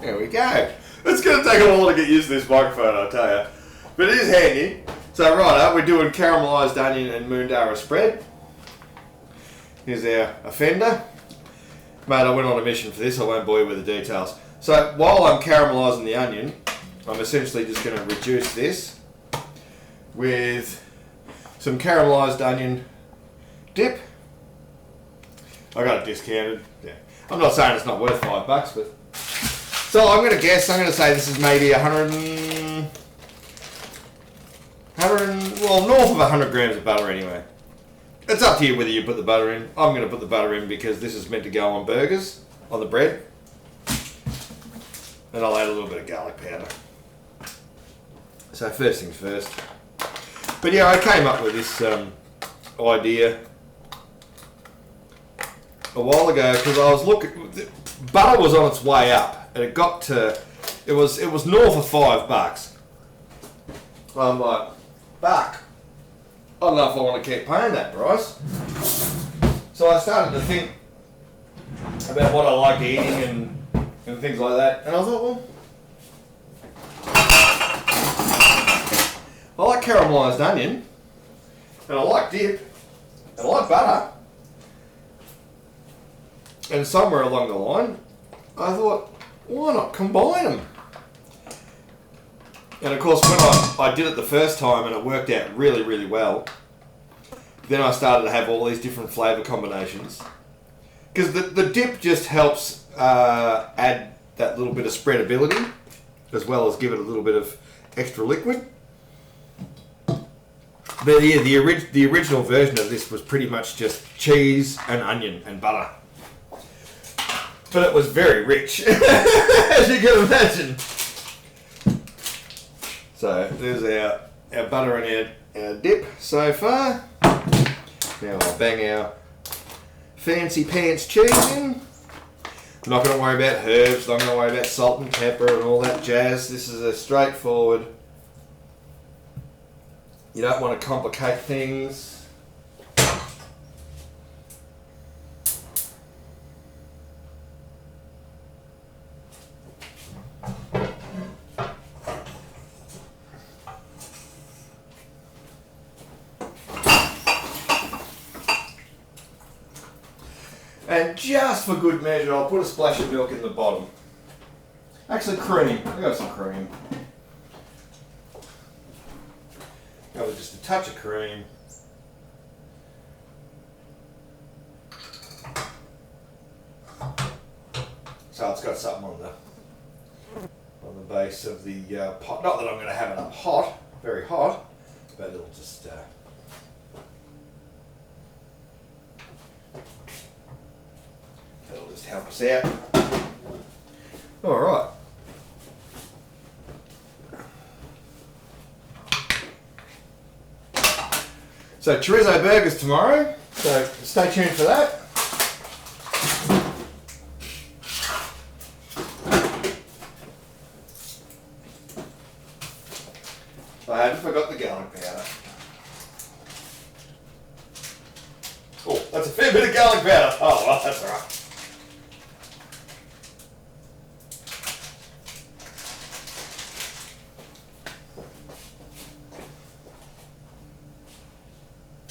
There we go. It's going to take a while to get used to this microphone, I'll tell you. But it is handy. So right, we're doing caramelised onion and Moondara spread. Here's our offender. Mate, I went on a mission for this. I won't bore you with the details. So while I'm caramelising the onion, I'm essentially just going to reduce this with some caramelised onion dip. I got it discounted. Yeah. I'm not saying it's not worth $5, but so I'm going to guess. I'm going to say this is maybe 100, well, north of 100 grams of butter anyway. It's up to you whether you put the butter in. I'm going to put the butter in because this is meant to go on burgers, on the bread. And I'll add a little bit of garlic powder. So first things first. But yeah, I came up with this idea a while ago because I was looking. Butter was on its way up, and it got to. It was north of $5. I'm like, fuck. I don't know if I want to keep paying that price. So I started to think about what I like eating and things like that, and I thought, well, I like caramelised onion, and I like dip, and I like butter. And somewhere along the line, I thought, why not combine them? And of course, when I did it the first time and it worked out really, really well, then I started to have all these different flavour combinations. Because the dip just helps add that little bit of spreadability, as well as give it a little bit of extra liquid. But yeah, the original version of this was pretty much just cheese and onion and butter. But it was very rich, as you can imagine. So there's our butter and our dip so far. Now I'll bang our fancy pants cheese in. I'm not going to worry about herbs, I'm not going to worry about salt and pepper and all that jazz. This is a straightforward. You don't want to complicate things. And just for good measure, I'll put a splash of milk in the bottom. Actually, cream. I got some cream. Go with just a touch of cream. So it's got something on the base of the pot. Not that I'm going to have it up hot, very hot, but it'll just. That'll just help us out. All right. So chorizo burgers tomorrow. So stay tuned for that. I haven't forgot the garlic powder. Oh, that's a fair bit of garlic powder. Oh, well, that's all right.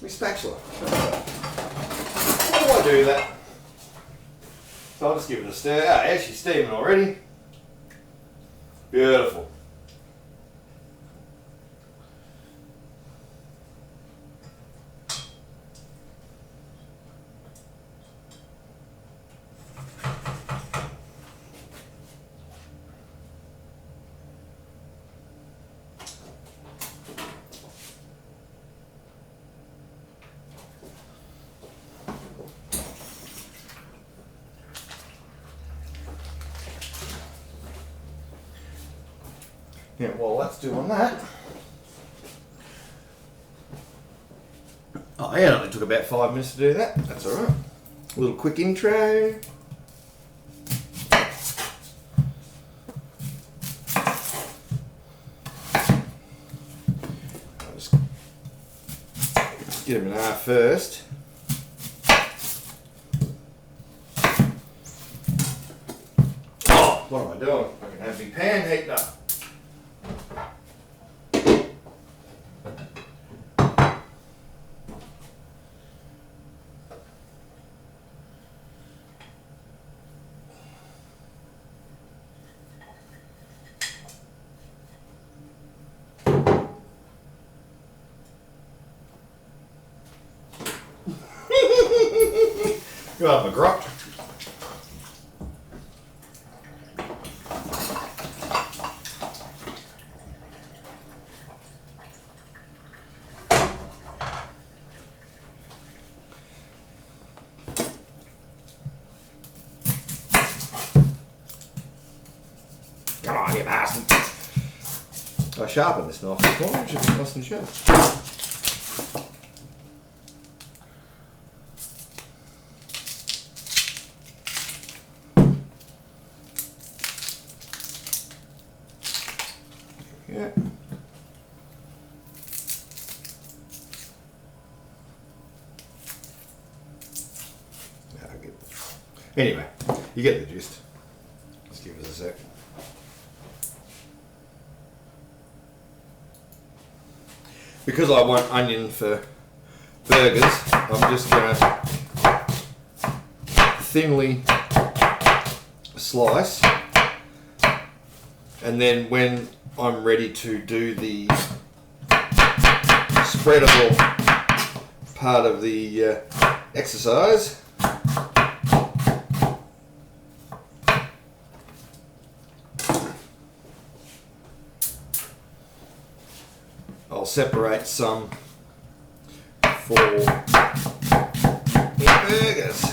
My spatula. How do I do that? So I'll just give it a stir. Ah, yeah, she's steaming already. Beautiful. Yeah, well, let's do on that. Oh, yeah, it only took about 5 minutes to do that. That's all right. A little quick intro. I'll just get them in half first. what am I doing? I can have my pan heating up. Got my grot. Come on, you bastard. I sharpened this knife before, which is nice and sharp. Yeah. Anyway, you get the gist. Just give us a sec. Because I want onion for burgers, I'm just going to thinly slice, and then when I'm ready to do the spreadable part of the exercise, I'll separate some for the burgers.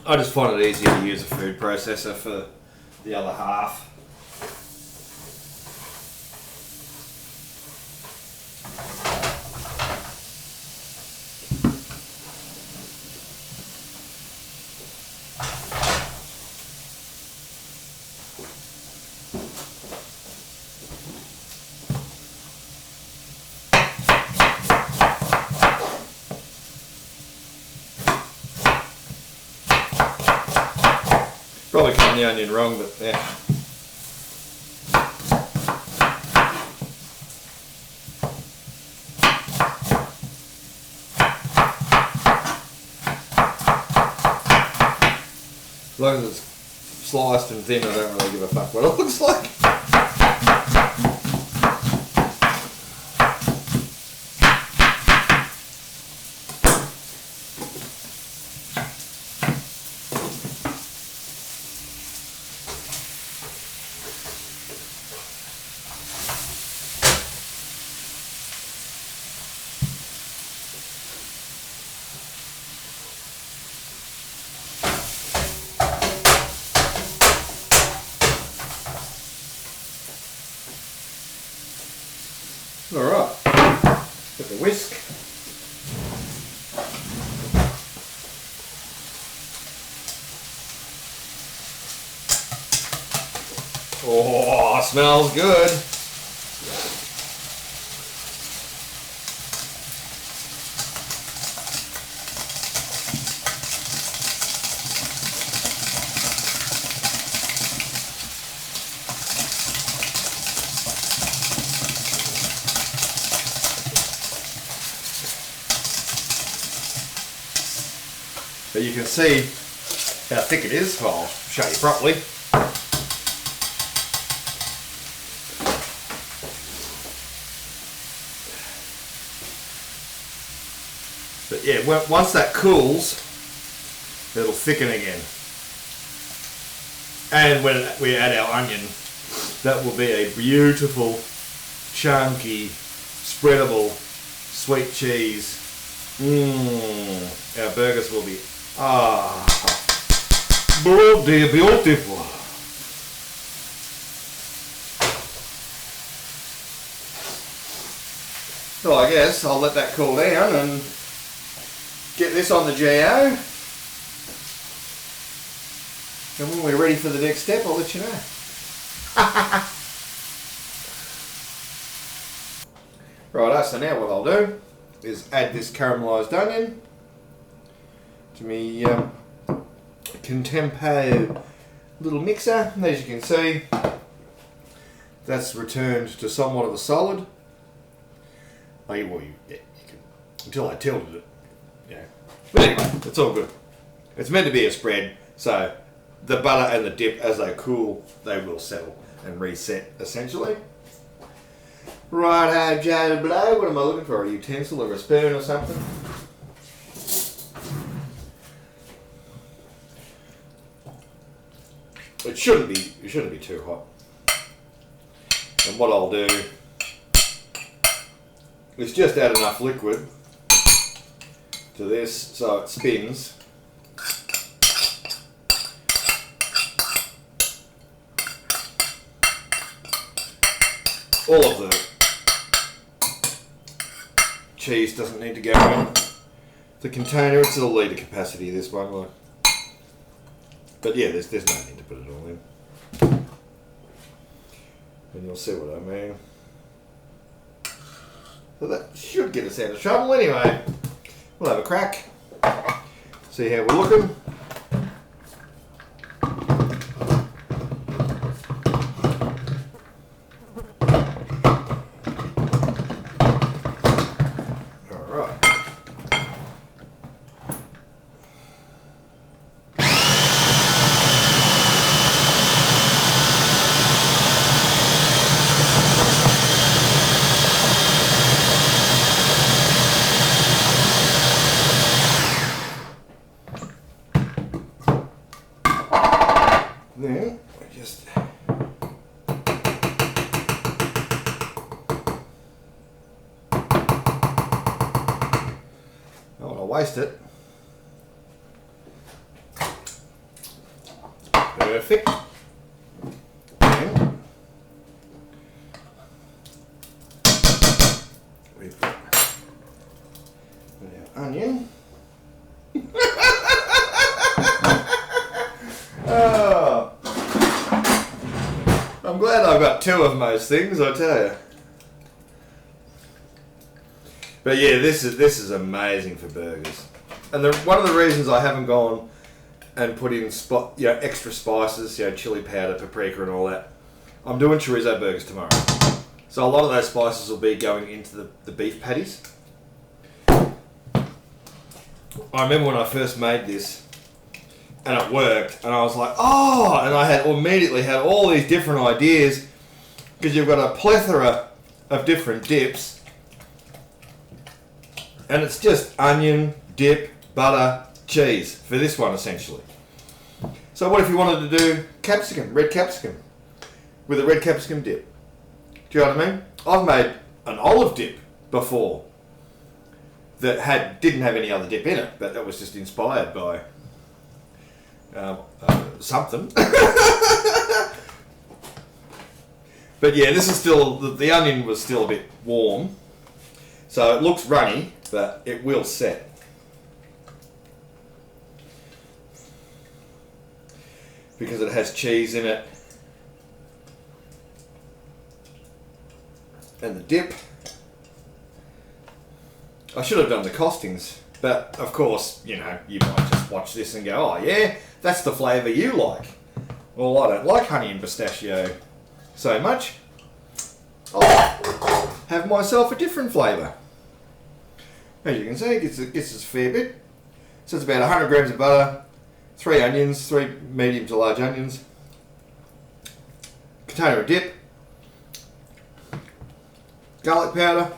I just find it easier to use a food processor for the other half. Probably cut the onion wrong, but yeah. As long as it's sliced and thin, I don't really give a fuck what it looks like. Alright, get the whisk. Oh, smells good. But you can see how thick it is. I'll show you properly. But yeah, once that cools, it'll thicken again. And when we add our onion, that will be a beautiful, chunky, spreadable, sweet cheese. Our burgers will be bloody beautiful. So I guess I'll let that cool down and get this on the GO. And when we're ready for the next step, I'll let you know. Righto, so now what I'll do is add this caramelised onion to me Contempo little mixer. And as you can see, that's returned to somewhat of a solid. You can, until I tilted it. Yeah. But anyway, it's all good. It's meant to be a spread, so the butter and the dip, as they cool, they will settle and reset, essentially. Righto, Joe Blow. What am I looking for? A utensil or a spoon or something? It shouldn't be too hot. And what I'll do is just add enough liquid to this so it spins. All of the cheese doesn't need to go in the container. It's a litre capacity, this one. Like. But yeah, there's no need to put it all in. And you'll see what I mean. So that should get us out of trouble anyway. We'll have a crack. See how we're looking. Then we just don't want to waste it. Perfect. And we've got our onion. Oh, I'm glad I've got two of most things, I tell you. But yeah, this is amazing for burgers. And one of the reasons I haven't gone and put in extra spices, chili powder, paprika, and all that. I'm doing chorizo burgers tomorrow, so a lot of those spices will be going into the beef patties. I remember when I first made this. And it worked, and I was like, oh! And I had immediately had all these different ideas because you've got a plethora of different dips, and it's just onion, dip, butter, cheese for this one essentially. So what if you wanted to do capsicum, red capsicum, with a red capsicum dip? Do you know what I mean? I've made an olive dip before that didn't have any other dip in it, but that was just inspired by something. But yeah, this is still, the onion was still a bit warm, so it looks runny, but it will set. Because it has cheese in it. And the dip. I should have done the costings, but of course, you might just watch this and go, oh yeah, that's the flavour you like. Well, I don't like honey and pistachio so much. I'll have myself a different flavour. As you can see, it gets us a fair bit. So it's about 100 grams of butter, 3 onions, 3 medium to large onions, container of dip, garlic powder.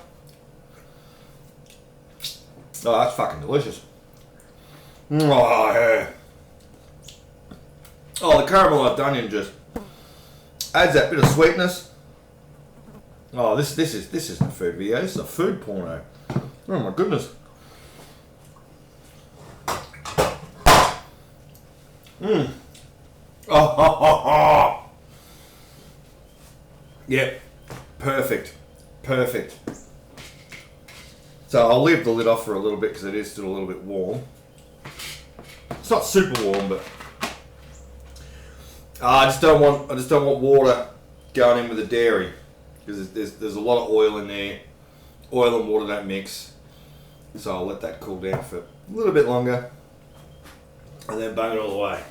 Oh, that's fucking delicious. Oh, yeah. Oh, the caramelised onion just adds that bit of sweetness. Oh, this isn't a food video. This is a food porno. Oh my goodness. Mmm. Oh. Yeah. Perfect. Perfect. So I'll leave the lid off for a little bit because it is still a little bit warm. It's not super warm, but I just don't want water going in with the dairy because there's a lot of oil in there, Oil and water don't mix. So I'll let that cool down for a little bit longer. And then bung it all the way.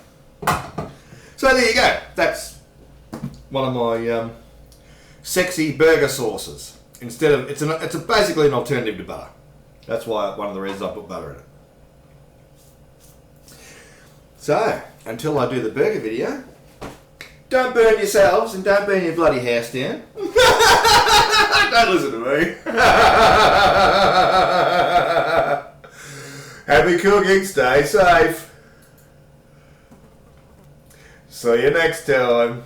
So there you go. That's one of my sexy burger sauces. Instead of it's basically an alternative to butter. That's why one of the reasons I put butter in it. So until I do the burger video, don't burn yourselves and don't burn your bloody house down. Don't listen to me. Happy cooking. Stay safe. See you next time.